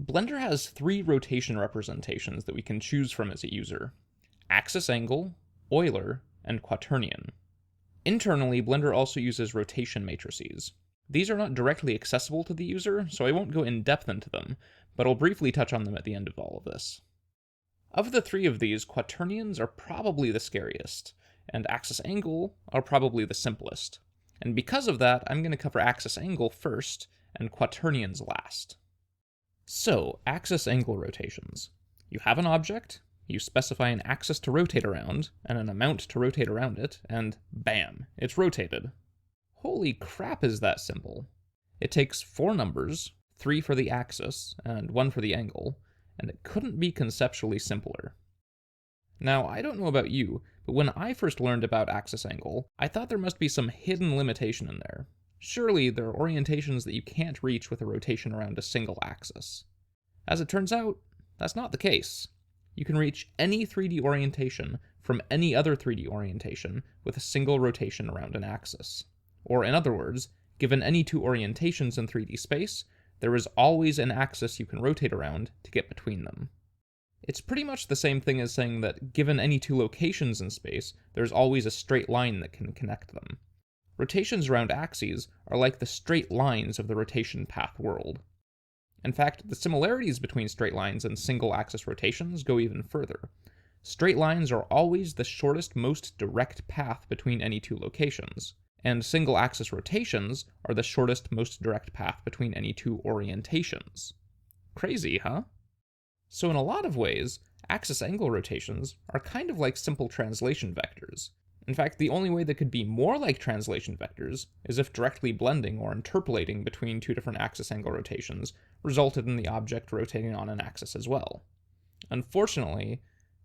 Blender has three rotation representations that we can choose from as a user: axis angle, Euler, and quaternion. Internally, Blender also uses rotation matrices. These are not directly accessible to the user, so I won't go in depth into them, but I'll briefly touch on them at the end of all of this. Of the three of these, quaternions are probably the scariest, and axis angle are probably the simplest. And because of that, I'm going to cover axis angle first, and quaternions last. So, axis angle rotations. You have an object, you specify an axis to rotate around, and an amount to rotate around it, and bam, it's rotated. Holy crap, is that simple. It takes four numbers, 3 for the axis, and 1 for the angle, and it couldn't be conceptually simpler. Now, I don't know about you, but when I first learned about axis angle, I thought there must be some hidden limitation in there. Surely, there are orientations that you can't reach with a rotation around a single axis. As it turns out, that's not the case. You can reach any 3D orientation from any other 3D orientation with a single rotation around an axis. Or in other words, given any two orientations in 3D space, there is always an axis you can rotate around to get between them. It's pretty much the same thing as saying that given any two locations in space, there's always a straight line that can connect them. Rotations around axes are like the straight lines of the rotation path world. In fact, the similarities between straight lines and single-axis rotations go even further. Straight lines are always the shortest, most direct path between any two locations, and single-axis rotations are the shortest, most direct path between any two orientations. Crazy, huh? So in a lot of ways, axis angle rotations are kind of like simple translation vectors. In fact, the only way they could be more like translation vectors is if directly blending or interpolating between two different axis angle rotations resulted in the object rotating on an axis as well. Unfortunately,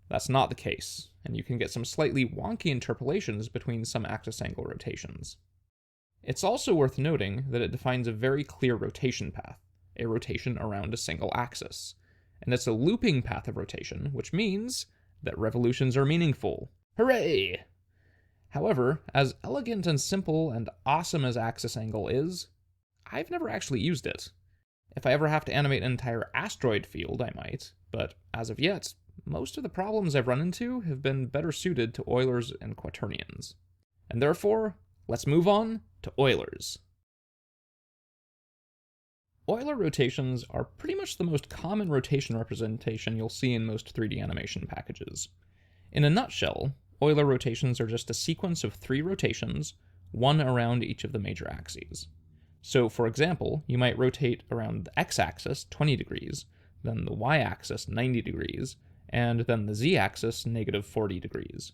that's not the case, and you can get some slightly wonky interpolations between some axis angle rotations. It's also worth noting that it defines a very clear rotation path, a rotation around a single axis. And it's a looping path of rotation, which means that revolutions are meaningful. Hooray! However, as elegant and simple and awesome as axis angle is, I've never actually used it. If I ever have to animate an entire asteroid field, I might, but as of yet, most of the problems I've run into have been better suited to Eulers and quaternions. And therefore, let's move on to Eulers. Euler rotations are pretty much the most common rotation representation you'll see in most 3D animation packages. In a nutshell, Euler rotations are just a sequence of 3 rotations, one around each of the major axes. So, for example, you might rotate around the x-axis 20 degrees, then the y-axis 90 degrees, and then the z-axis negative 40 degrees.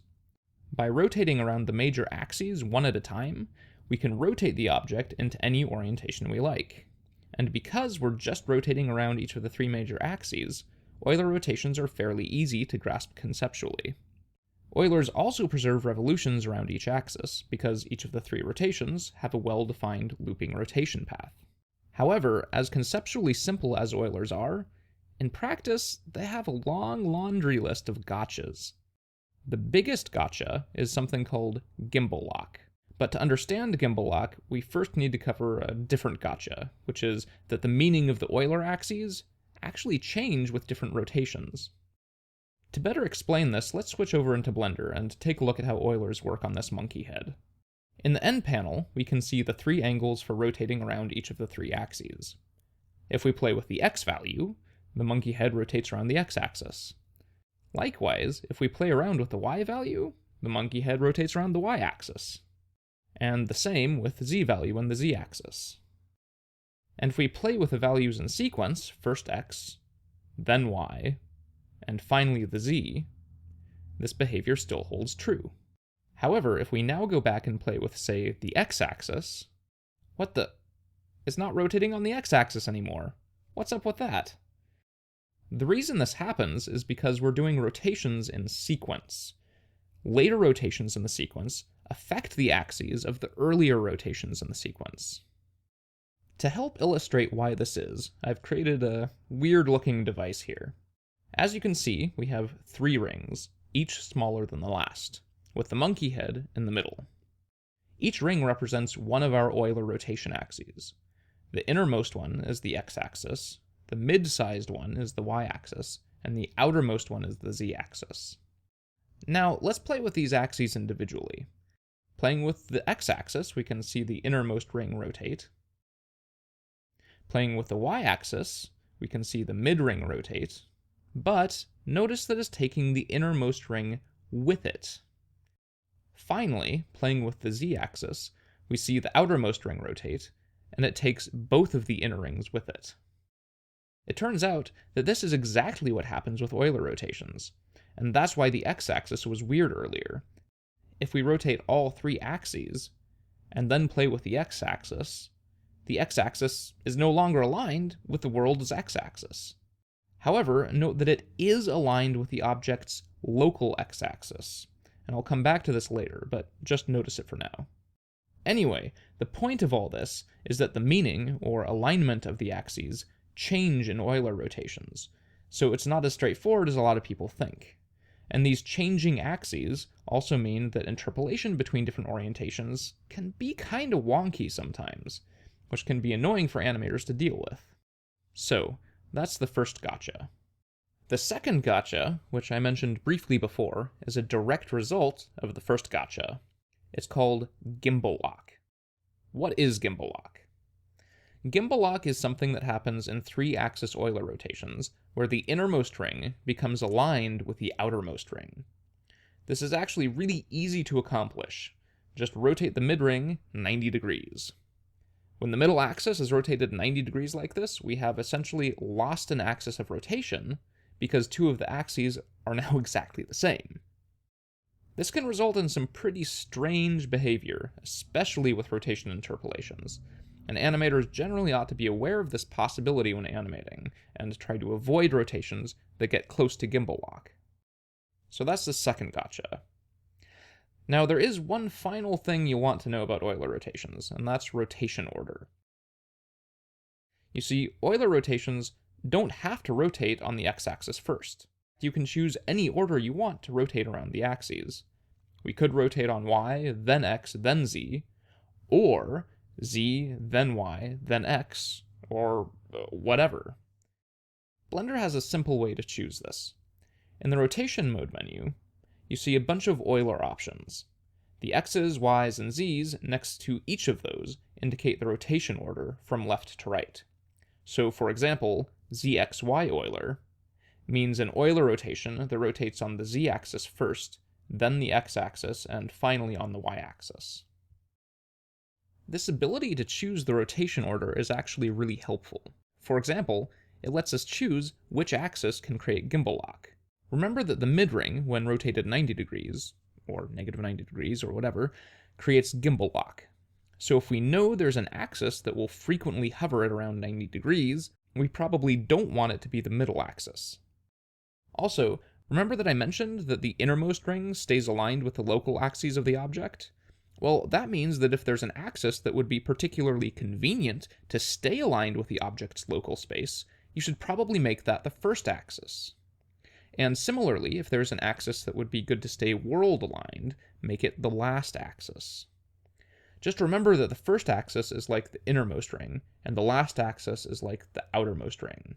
By rotating around the major axes one at a time, we can rotate the object into any orientation we like. And because we're just rotating around each of the 3 major axes, Euler rotations are fairly easy to grasp conceptually. Eulers also preserve revolutions around each axis, because each of the 3 rotations have a well-defined looping rotation path. However, as conceptually simple as Eulers are, in practice, they have a long laundry list of gotchas. The biggest gotcha is something called Gimbal Lock. But to understand Gimbal Lock, we first need to cover a different gotcha, which is that the meaning of the Euler axes actually change with different rotations. To better explain this, let's switch over into Blender and take a look at how Eulers work on this monkey head. In the end panel, we can see the 3 angles for rotating around each of the 3 axes. If we play with the x value, the monkey head rotates around the x-axis. Likewise, if we play around with the y value, the monkey head rotates around the y-axis. And the same with the z value and the z-axis. And if we play with the values in sequence, first x, then y, and finally the z, this behavior still holds true. However, if we now go back and play with, say, the x-axis, what the? It's not rotating on the x-axis anymore. What's up with that? The reason this happens is because we're doing rotations in sequence. Later rotations in the sequence affect the axes of the earlier rotations in the sequence. To help illustrate why this is, I've created a weird-looking device here. As you can see, we have 3 rings, each smaller than the last, with the monkey head in the middle. Each ring represents one of our Euler rotation axes. The innermost one is the x-axis, the mid-sized one is the y-axis, and the outermost one is the z-axis. Now, let's play with these axes individually. Playing with the x-axis, we can see the innermost ring rotate. Playing with the y-axis, we can see the mid-ring rotate, but notice that it's taking the innermost ring with it. Finally, playing with the z-axis, we see the outermost ring rotate, and it takes both of the inner rings with it. It turns out that this is exactly what happens with Euler rotations, and that's why the x-axis was weird earlier. If we rotate all three axes, and then play with the x-axis is no longer aligned with the world's x-axis. However, note that it is aligned with the object's local x-axis, and I'll come back to this later, but just notice it for now. Anyway, the point of all this is that the meaning, or alignment of the axes, change in Euler rotations, so it's not as straightforward as a lot of people think. And these changing axes also mean that interpolation between different orientations can be kinda wonky sometimes, which can be annoying for animators to deal with. So, that's the first gotcha. The second gotcha, which I mentioned briefly before, is a direct result of the first gotcha. It's called Gimbal Lock. What is Gimbal Lock? Gimbal Lock is something that happens in 3-axis Euler rotations, where the innermost ring becomes aligned with the outermost ring. This is actually really easy to accomplish. Just rotate the mid-ring 90 degrees. When the middle axis is rotated 90 degrees like this, we have essentially lost an axis of rotation, because two of the axes are now exactly the same. This can result in some pretty strange behavior, especially with rotation interpolations, and animators generally ought to be aware of this possibility when animating, and try to avoid rotations that get close to gimbal lock. So that's the second gotcha. Now, there is one final thing you want to know about Euler rotations, and that's rotation order. You see, Euler rotations don't have to rotate on the x-axis first. You can choose any order you want to rotate around the axes. We could rotate on y, then x, then z, or z, then y, then x, or whatever. Blender has a simple way to choose this. In the rotation mode menu, you see a bunch of Euler options. The x's, y's, and z's next to each of those indicate the rotation order from left to right. So, for example, zxy Euler means an Euler rotation that rotates on the z-axis first, then the x-axis, and finally on the y-axis. This ability to choose the rotation order is actually really helpful. For example, it lets us choose which axis can create gimbal lock. Remember that the mid-ring, when rotated 90 degrees, or negative 90 degrees, or whatever, creates gimbal lock. So if we know there's an axis that will frequently hover at around 90 degrees, we probably don't want it to be the middle axis. Also, remember that I mentioned that the innermost ring stays aligned with the local axes of the object? Well, that means that if there's an axis that would be particularly convenient to stay aligned with the object's local space, you should probably make that the first axis. And similarly, if there's an axis that would be good to stay world-aligned, make it the last axis. Just remember that the first axis is like the innermost ring, and the last axis is like the outermost ring.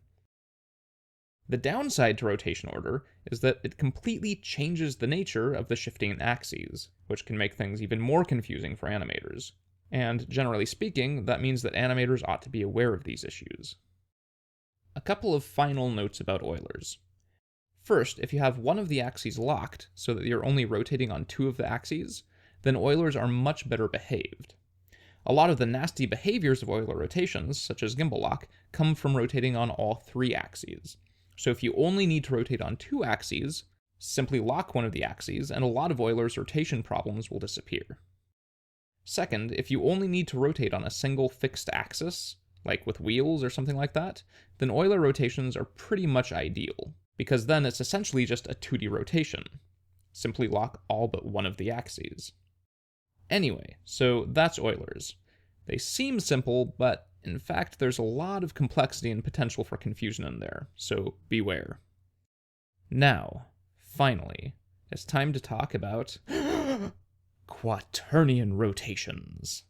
The downside to rotation order is that it completely changes the nature of the shifting axes, which can make things even more confusing for animators. And generally speaking, that means that animators ought to be aware of these issues. A couple of final notes about Eulers. First, if you have one of the axes locked, so that you're only rotating on two of the axes, then Eulers are much better behaved. A lot of the nasty behaviors of Euler rotations, such as gimbal lock, come from rotating on all three axes. So if you only need to rotate on two axes, simply lock one of the axes, and a lot of Euler's rotation problems will disappear. Second, if you only need to rotate on a single fixed axis, like with wheels or something like that, then Euler rotations are pretty much ideal, because then it's essentially just a 2D rotation. Simply lock all but one of the axes. Anyway, so that's Eulers. They seem simple, but in fact there's a lot of complexity and potential for confusion in there, so beware. Now, finally, it's time to talk about quaternion rotations.